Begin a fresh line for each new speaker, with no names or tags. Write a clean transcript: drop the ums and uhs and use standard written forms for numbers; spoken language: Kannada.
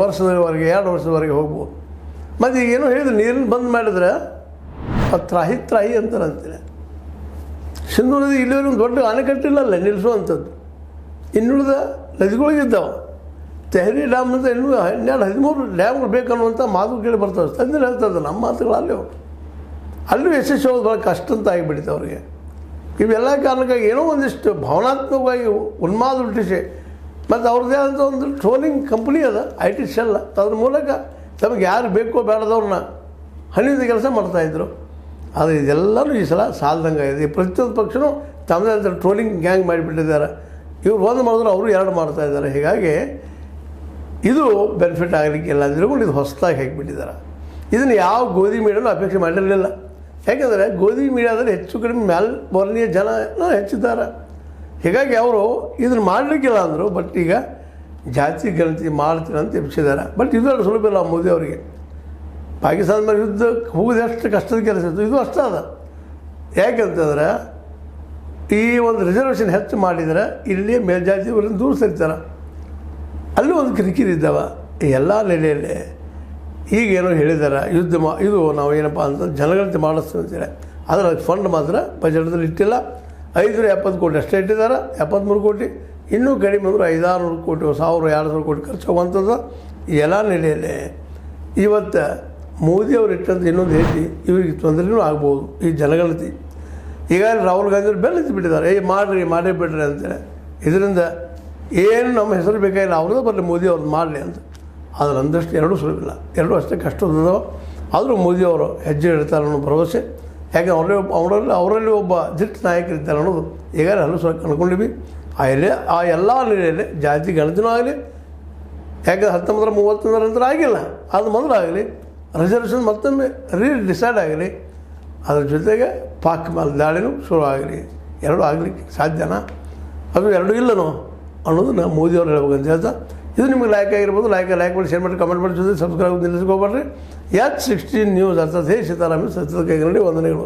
ವರ್ಷದವರೆಗೆ 2 ವರ್ಷದವರೆಗೆ ಹೋಗ್ಬೋದು. ಮತ್ತು ಈಗೇನೋ ಹೇಳಿದ್ರೆ ನೀರನ್ನು ಬಂದ್ ಮಾಡಿದ್ರೆ ಅದು ತ್ರಾಹಿ ಅಂತಾರೆ. ಸಿಂಧೂ ನದಿ ಇಲ್ಲಿವರೆಗೆ ಒಂದು ದೊಡ್ಡ ಅಣೆಕಟ್ಟಿಲ್ಲಲ್ಲ ನಿಲ್ಲಿಸುವಂಥದ್ದು. ಇನ್ನುಳಿದ ನದಿಗಳಿಗಿದ್ದಾವೆ. ತೆಹರಿ ಡ್ಯಾಮ್ ಅಂತ ಇನ್ನೂ 12-13 ಡ್ಯಾಮ್ಗಳು ಬೇಕನ್ನುವಂಥ ಮಾತು ಕೇಳಿ ಬರ್ತವೆ. ತಂದಿನ ಹೇಳ್ತದೆ ನಮ್ಮ ಮಾತುಗಳು ಅಲ್ಲೂ ಯಶಸ್ವಿ ಹೋಗೋದು ಭಾಳ ಕಷ್ಟ ಅಂತ ಆಗಿಬಿಟ್ಟಿದೆ ಅವ್ರಿಗೆ. ಇವೆಲ್ಲ ಕಾರಣಕ್ಕಾಗಿ ಏನೋ ಒಂದಿಷ್ಟು ಭಾವನಾತ್ಮಕವಾಗಿ ಉನ್ಮಾದ ಹುಟ್ಟಿಸಿ ಮತ್ತು ಅವ್ರದ್ದೇ ಆದಂಥ ಒಂದು ಟ್ರೋಲಿಂಗ್ ಕಂಪ್ನಿ ಅದ, IT ಶೆಲ್. ಅದ್ರ ಮೂಲಕ ತಮಗೆ ಯಾರು ಬೇಕೋ ಬೇಡದವ್ರನ್ನ ಹಣಿದ ಕೆಲಸ ಮಾಡ್ತಾಯಿದ್ರು. ಆದರೆ ಇದೆಲ್ಲರೂ ಈ ಸಲ ಸಾಲ್ದಂಗೆ ಇದೆ. ಈ ಪ್ರತಿಯೊಂದು ಪಕ್ಷನೂ ತಮ್ಮದೇ ಅಂತ ಟ್ರೋಲಿಂಗ್ ಗ್ಯಾಂಗ್ ಮಾಡಿಬಿಟ್ಟಿದ್ದಾರೆ. ಇವ್ರು ಒಂದು ಮಾಡಿದ್ರು ಅವರು 2 ಮಾಡ್ತಾಯಿದ್ದಾರೆ. ಹೀಗಾಗಿ ಇದು ಬೆನಿಫಿಟ್ ಆಗಲಿಕ್ಕಿಲ್ಲ ಅಂದ್ರೂ ಇದು ಹೊಸದಾಗಿ ಹಾಕಿಬಿಟ್ಟಿದ್ದಾರೆ. ಇದನ್ನು ಯಾವ ಗೋಧಿ ಮೀಡಿಯಾನೂ ಅಪೇಕ್ಷೆ ಮಾಡಿರಲಿಲ್ಲ. ಯಾಕೆಂದರೆ ಗೋಧಿ ಮೀಡಿಯಾದಲ್ಲಿ ಹೆಚ್ಚು ಕಡಿಮೆ ಮೇಲ್ವರ್ಣೀಯ ಜನ ಹೆಚ್ಚಿದ್ದಾರೆ. ಹೀಗಾಗಿ ಅವರು ಇದನ್ನು ಮಾಡಲಿಕ್ಕಿಲ್ಲ ಅಂದರು. ಬಟ್ ಈಗ ಜಾತಿ ಗಣತಿ ಮಾಡ್ತೀನಿ ಅಂತ ಎಬ್ಬಿಸಿದ್ದಾರೆ. ಬಟ್ ಇದು ಸುಲಭ ಇಲ್ಲ ಮೋದಿ ಅವರಿಗೆ. ಪಾಕಿಸ್ತಾನ ಮೇಲೆ ಯುದ್ಧ ಹೋಗೋದು ಎಷ್ಟು ಕಷ್ಟದ ಕೆಲಸ ಇತ್ತು, ಇದು ಅಷ್ಟೇ ಅದ. ಯಾಕೆಂತಂದ್ರೆ ಈ ಒಂದು ರಿಸರ್ವೇಷನ್ ಹೆಚ್ಚು ಮಾಡಿದರೆ ಇಲ್ಲಿ ಮೇಲ್ಜಾತಿಯವರನ್ನು ದೂರ ಸರಿತಾರೆ. ಅಲ್ಲೂ ಒಂದು ಕಿರಿಕಿರಿ ಇದ್ದಾವೆ. ಈ ಎಲ್ಲ ನೆಲೆಯಲ್ಲಿ ಈಗೇನೋ ಹೇಳಿದ್ದಾರೆ ಇದು ನಾವು ಏನಪ್ಪ ಅಂತ ಜನಗಣತಿ ಮಾಡಿಸ್ತೀವಿ ಅಂತೇಳಿ. ಆದರೆ ಅದಕ್ಕೆ ಫಂಡ್ ಮಾತ್ರ ಬಜೆಟ್ದಲ್ಲಿ ಇಟ್ಟಿಲ್ಲ. 570 ಕೋಟಿ ಅಷ್ಟೇ ಇಟ್ಟಿದ್ದಾರೆ. 73 ಕೋಟಿ ಇನ್ನೂ ಕಡಿಮೆ ಅಂದ್ರೆ 500 ಕೋಟಿ 1000-2000 ಕೋಟಿ ಖರ್ಚು ಹೋಗುವಂಥದ್ದು. ಈ ಎಲ್ಲ ನೆಲೆಯಲ್ಲಿ ಇವತ್ತು ಮೋದಿಯವರು ಇಟ್ಟಂತ ಇನ್ನೊಂದು ಹೆಜ್ಜೆ ಇವ್ರಿಗೆ ತೊಂದರೆನೂ ಆಗ್ಬೋದು. ಈ ಜನಗಣತಿ ಈಗಾಗಲೇ ರಾಹುಲ್ ಗಾಂಧಿ ಅವರು ಬೆಲ್ಲ ಬಿಟ್ಟಿದ್ದಾರೆ. ಮಾಡೇ ಬಿಡ್ರಿ ಅಂತೇಳಿ. ಇದರಿಂದ ಏನು ನಮ್ಮ ಹೆಸರು ಬೇಕಾಗಿಲ್ಲ, ಅವ್ರದ್ದು ಬರಲಿ ಮೋದಿ ಅವ್ರದ್ದು ಮಾಡಲಿ ಅಂತ. ಆದರೆ ಅಂದಷ್ಟು ಎರಡೂ ಸುಲಭಿಲ್ಲ, ಎರಡೂ ಅಷ್ಟೇ ಕಷ್ಟದ. ಆದರೂ ಮೋದಿಯವರು ಹೆಜ್ಜೆ ಇಡ್ತಾರೆ ಅನ್ನೋ ಭರವಸೆ. ಯಾಕೆ ಅವರಲ್ಲಿ ಒಬ್ಬ ದಿಟ್ಟ ನಾಯಕರಿದ್ದಾರೆ ಅನ್ನೋದು ಈಗಾಗಲೇ ಹಲವು ಸಲ ಕಂಡುಕೊಂಡಿವಿ. ಆ ಎಲ್ಲ ನೆಲೆಯಲ್ಲಿ ಜಾತಿ ಗಣತಿನೂ ಆಗಲಿ, ಯಾಕೆ 1931 ನಂತರ ಆಗಿಲ್ಲ, ಅದು ಮೊದಲು ಆಗಲಿ, ರಿಸರ್ವೇಷನ್ ಮತ್ತೊಮ್ಮೆ ಡಿಸೈಡ್ ಆಗಲಿ, ಅದ್ರ ಜೊತೆಗೆ ಪಾಕ್ ಮೇಲೆ ದಾಳಿನೂ ಶುರು ಆಗಲಿ. ಎರಡೂ ಆಗಲಿಕ್ಕೆ ಸಾಧ್ಯನಾ? ಅದು ಎರಡೂ ಇಲ್ಲನೋ ಅನ್ನೋದನ್ನು ಮೋದಿಯವರು ಹೇಳ್ಬೇಕಂತ ಹೇಳ್ತಾ, ಇದು ನಿಮಗೆ ಲೈಕ್ ಆಗಿರ್ಬೋದು. ಲೈಕ್ ಮಾಡಿ, ಶೇರ್ ಮಾಡಿ, ಕಮೆಂಟ್ ಮಾಡಿ, ಜೊತೆ ಸಬ್ಸ್ಕ್ರೈಬ್ ನಿಲ್ಲಿಸ್ಕೋಬೇಡ್ರಿ. H16 ನ್ಯೂಸ್ ಅರ್ಥಾತ್ ಹೇ ಸೀತಾರಾಮನ್ ಸತ್ಯದ ಕೈಗನ್ನಡಿ ವಂದನೆಗಳು.